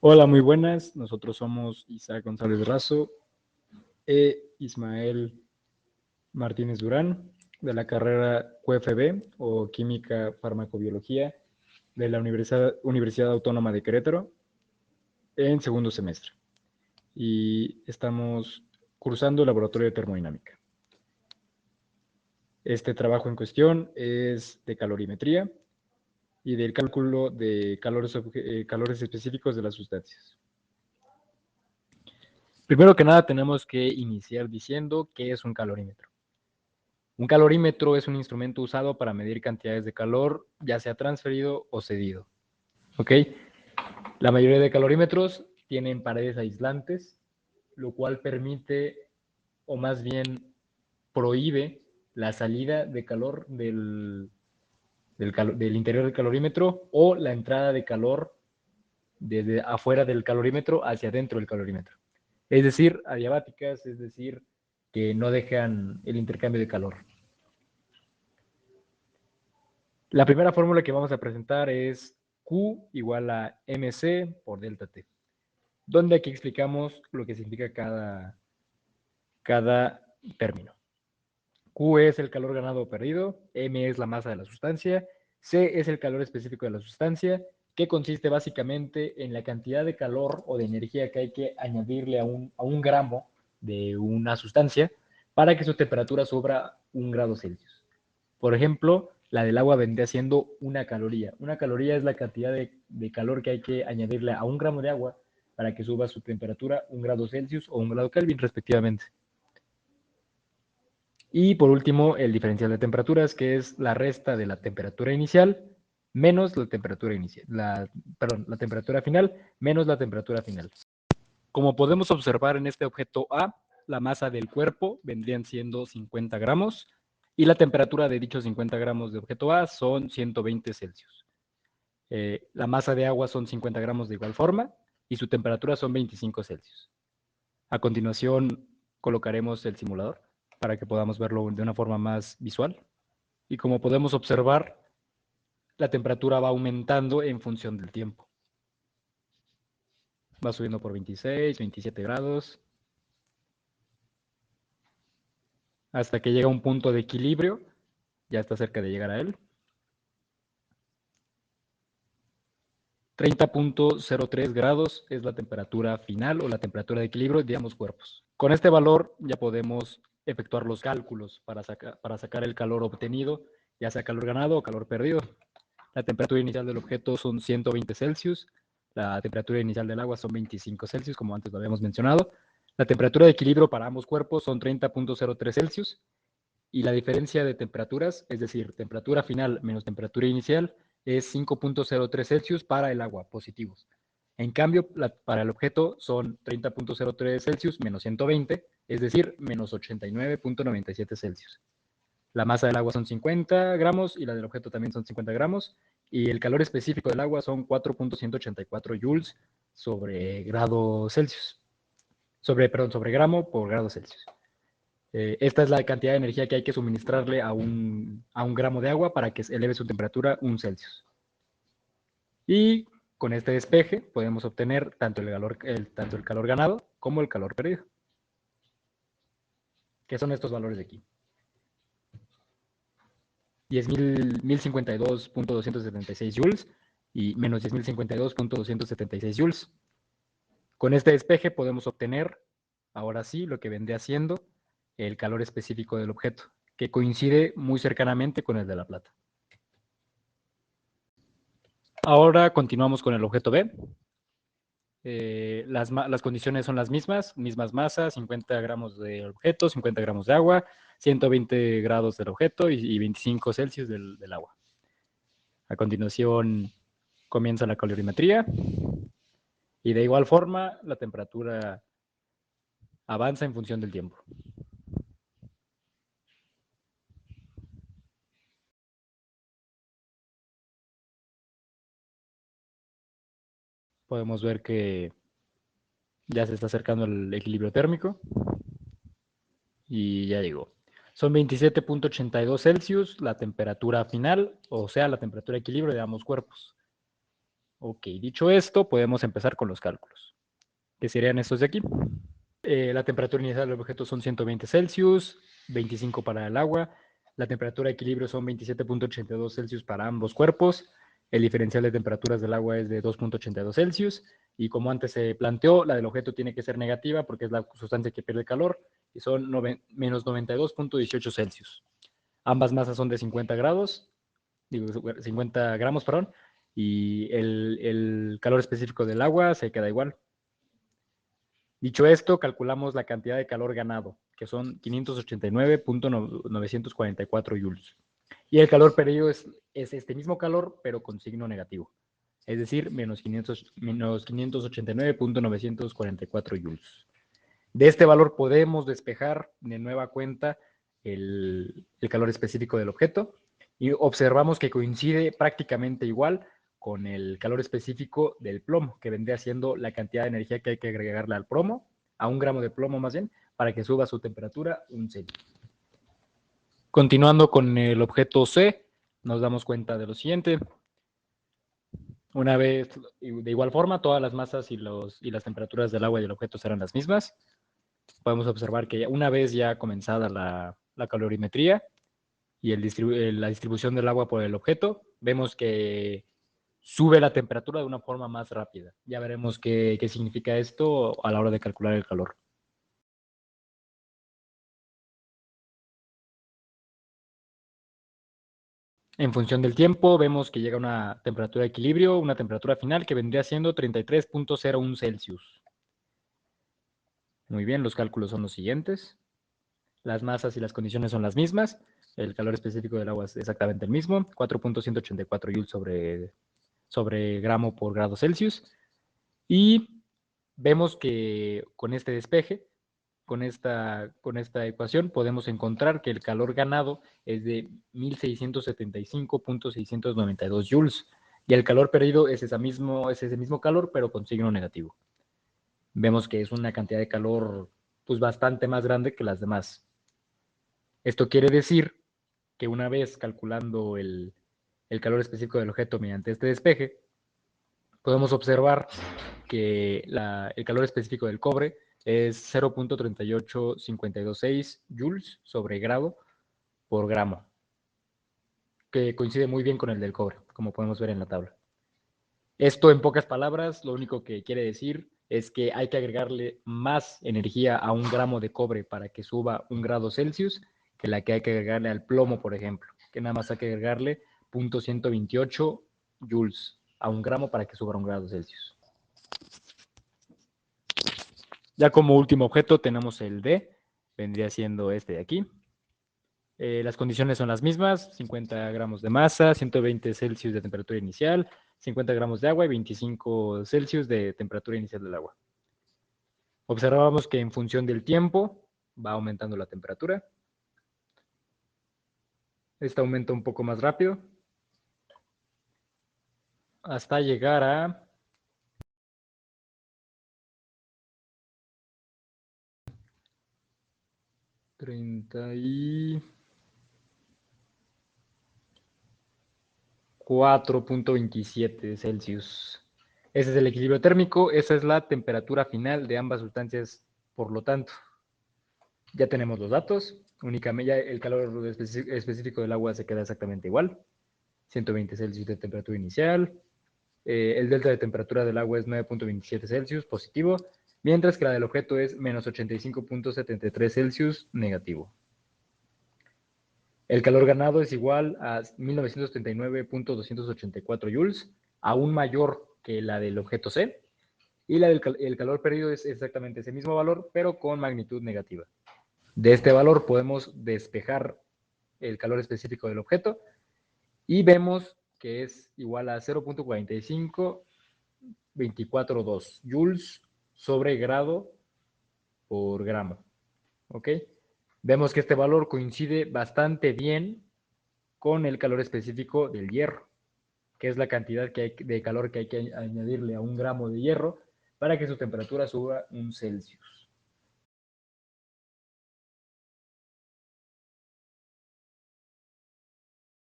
Hola, muy buenas. Nosotros somos Isaac González Razo e Ismael Martínez Durán, de la carrera QFB o Química Farmacobiología de la Universidad Autónoma de Querétaro en segundo semestre. Y estamos cursando el laboratorio de termodinámica. Este trabajo en cuestión es de calorimetría y del cálculo de calores específicos de las sustancias. Primero que nada tenemos que iniciar diciendo qué es un calorímetro. Un calorímetro es un instrumento usado para medir cantidades de calor, ya sea transferido o cedido. ¿Ok? La mayoría de calorímetros tienen paredes aislantes, lo cual permite, o más bien prohíbe, la salida de calor del interior del calorímetro o la entrada de calor desde afuera del calorímetro hacia adentro del calorímetro. Es decir, adiabáticas, es decir, que no dejan el intercambio de calor. La primera fórmula que vamos a presentar es Q igual a mc por delta T, donde aquí explicamos lo que significa cada término. Q es el calor ganado o perdido, M es la masa de la sustancia, C es el calor específico de la sustancia, que consiste básicamente en la cantidad de calor o de energía que hay que añadirle a un gramo de una sustancia para que su temperatura suba 1 grado Celsius. Por ejemplo, la del agua vendría siendo una caloría. Una caloría es la cantidad de calor que hay que añadirle a 1 gramo de agua para que suba su temperatura 1 grado Celsius o 1 grado Kelvin, respectivamente. Y por último, el diferencial de temperaturas, que es la resta de la temperatura inicial menos la temperatura inicial, la temperatura final menos la temperatura final. Como podemos observar en este objeto A, la masa del cuerpo vendrían siendo 50 gramos y la temperatura de dichos 50 gramos de objeto A son 120 Celsius. La masa de agua son 50 gramos de igual forma y su temperatura son 25 Celsius. A continuación colocaremos el simulador para que podamos verlo de una forma más visual. Y como podemos observar, la temperatura va aumentando en función del tiempo. Va subiendo por 26, 27 grados, hasta que llega a un punto de equilibrio, ya está cerca de llegar a él. 30.03 grados es la temperatura final o la temperatura de equilibrio de ambos cuerpos. Con este valor ya podemos efectuar los cálculos para sacar el calor obtenido, ya sea calor ganado o calor perdido. La temperatura inicial del objeto son 120 Celsius, la temperatura inicial del agua son 25 Celsius, como antes lo habíamos mencionado. La temperatura de equilibrio para ambos cuerpos son 30.03 Celsius y la diferencia de temperaturas, es decir, temperatura final menos temperatura inicial, es 5.03 Celsius para el agua, positivos. En cambio, para el objeto son 30.03 Celsius menos 120, es decir, menos 89.97 Celsius. La masa del agua son 50 gramos y la del objeto también son 50 gramos. Y el calor específico del agua son 4.184 joules sobre grado Celsius. Sobre gramo por grado Celsius. Esta es la cantidad de energía que hay que suministrarle a un gramo de agua para que eleve su temperatura 1 Celsius. Y con este despeje podemos obtener tanto el calor ganado como el calor perdido. ¿Qué son estos valores de aquí? 10.052.276 joules y menos 10.052.276 joules. Con este despeje podemos obtener, ahora sí, lo que vendría siendo el calor específico del objeto, que coincide muy cercanamente con el de la plata. Ahora continuamos con el objeto B. Las condiciones son las mismas masas, 50 gramos de objeto, 50 gramos de agua, 120 grados del objeto y 25 Celsius del agua. A continuación comienza la calorimetría y de igual forma la temperatura avanza en función del tiempo. Podemos ver que ya se está acercando el equilibrio térmico y ya llegó. Son 27.82 Celsius la temperatura final, o sea, la temperatura de equilibrio de ambos cuerpos. Ok, dicho esto, podemos empezar con los cálculos, que serían estos de aquí. La temperatura inicial del objeto son 120 Celsius, 25 para el agua. La temperatura de equilibrio son 27.82 Celsius para ambos cuerpos. El diferencial de temperaturas del agua es de 2.82 Celsius. Y como antes se planteó, la del objeto tiene que ser negativa porque es la sustancia que pierde calor y son menos 92.18 Celsius. Ambas masas son de 50 grados, 50 gramos, perdón, y el calor específico del agua se queda igual. Dicho esto, calculamos la cantidad de calor ganado, que son 589.944 joules. Y el calor perdido es este mismo calor, pero con signo negativo. Es decir, menos 589.944 joules. De este valor podemos despejar de nueva cuenta el calor específico del objeto y observamos que coincide prácticamente igual con el calor específico del plomo, que vendría siendo la cantidad de energía que hay que agregarle al plomo, a 1 gramo de plomo más bien, para que suba su temperatura 1 Celsius. Continuando con el objeto C, nos damos cuenta de lo siguiente. Una vez, de igual forma, todas las masas y las temperaturas del agua y del objeto serán las mismas. Podemos observar que una vez ya comenzada la calorimetría y la distribución del agua por el objeto, vemos que sube la temperatura de una forma más rápida. Ya veremos qué significa esto a la hora de calcular el calor. En función del tiempo, vemos que llega a una temperatura de equilibrio, una temperatura final que vendría siendo 33.01 Celsius. Muy bien, los cálculos son los siguientes. Las masas y las condiciones son las mismas. El calor específico del agua es exactamente el mismo, 4.184 joules sobre gramo por grado Celsius. Y vemos que con este despeje, con esta ecuación, podemos encontrar que el calor ganado es de 1675.692 joules y el calor perdido es ese mismo calor, pero con signo negativo. Vemos que es una cantidad de calor pues bastante más grande que las demás. Esto quiere decir que una vez calculando el calor específico del objeto mediante este despeje, podemos observar que el calor específico del cobre es 0.38526 joules sobre grado por gramo, que coincide muy bien con el del cobre, como podemos ver en la tabla. Esto, en pocas palabras, lo único que quiere decir es que hay que agregarle más energía a 1 gramo de cobre para que suba 1 grado Celsius que la que hay que agregarle al plomo, por ejemplo, que nada más hay que agregarle 0.128 joules a 1 gramo para que suba 1 grado Celsius. Ya como último objeto tenemos el D, vendría siendo este de aquí. Las condiciones son las mismas, 50 gramos de masa, 120 Celsius de temperatura inicial, 50 gramos de agua y 25 Celsius de temperatura inicial del agua. Observamos que en función del tiempo va aumentando la temperatura. Esta aumenta un poco más rápido hasta llegar a 34.27 Celsius. Ese es el equilibrio térmico, esa es la temperatura final de ambas sustancias, por lo tanto. Ya tenemos los datos, únicamente ya el calor específico del agua se queda exactamente igual, 120 Celsius de temperatura inicial, el delta de temperatura del agua es 9.27 Celsius positivo, mientras que la del objeto es menos 85.73 Celsius negativo. El calor ganado es igual a 1939.284 joules, aún mayor que la del objeto C, y el calor perdido es exactamente ese mismo valor, pero con magnitud negativa. De este valor podemos despejar el calor específico del objeto y vemos que es igual a 0.45242 joules sobre grado por gramo. ¿Ok? Vemos que este valor coincide bastante bien con el calor específico del hierro, que es la cantidad de calor que hay que añadirle a 1 gramo de hierro para que su temperatura suba 1 Celsius.